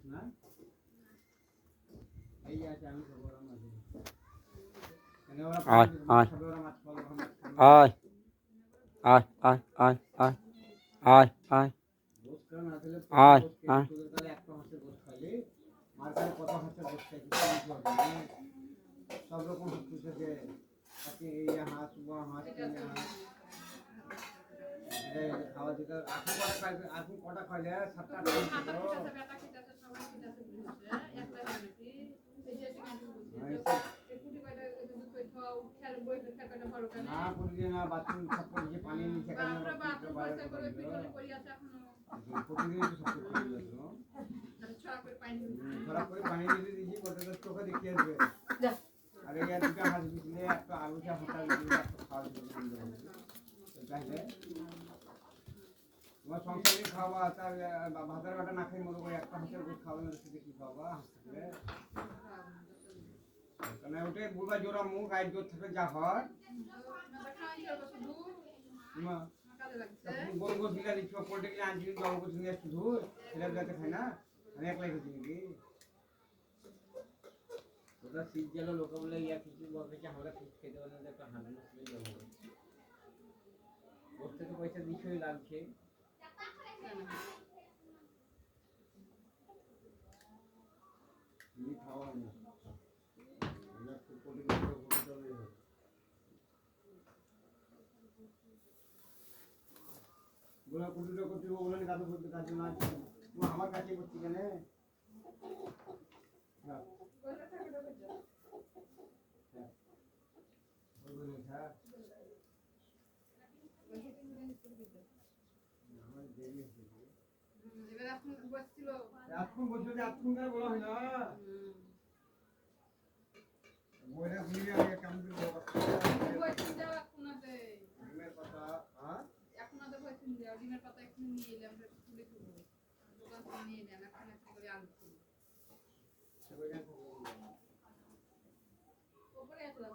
না এই যে আছে আমি খবর আমার আয় আয় আয় আয় আয় আয় আয় আয় আয় গোস কারণ আসলে আয় গোস আয় তোদের কাছে একটা হাঁসের গোস খাইলে মার কাছে কত হাঁসের গোস খাইছি সব রকম হাঁস থেকে তাকে এই হাঁস বড় হাঁস কিনে হাঁস খাওয়া যেটা এখন কটা খাইলে সাতটা না করি না বাথরুম সব করে পানি সেখানে প্রতিদিন খারাপ করে পানি দিয়ে দিয়েছি কত চোখে দেখে আসবে আর এই দুটা হাঁস বিকলে একটা আলু চা হাঁটা দিলে একটা খাওয়া তোমার সংসারে খাওয়া তার ভাতের বাটা না খাই মনে করি একটা হাঁসের গোস খাওয়া না সেটা কি খাওয়া হাঁস থাকলে মানে ওটাই বুড়া জোড়া মুখ গায়ের জোর থেকে যা হয় গোল গোল দিলা দিচ্ছ পোল্ট্রি কিনে আনছি জল গোছ নিয়ে শুধু সেটা যাতে খাই না আমি একলাই খেয়েছি নাকি ওটা শীত গেল লোকে বলে ইয়া কিছু বলছে আমরা কিছু খেতে পারি না একটা হাঁড়ি মাছলে জমা ওর থেকে পয়সা দিচ্ছই লাগছে খাওয়া হয় না গোলা কুটিটা করতে ওগুলো কাজ করতে কাজ না আমার কাছে করছি কেন এখন বলছো যে এখন বলা হয় না বইটা ঘুরিয়ে আমি কেমন ডিমের পাতা হ্যাঁ এখন আদা পয়সা নিয়ে ডিমের পাতা এখন নিয়ে এলাম আমরা তুলে দেবো দোকান থেকে নিয়ে নেন এখন একটা করে আনছি ওপরে আসলাম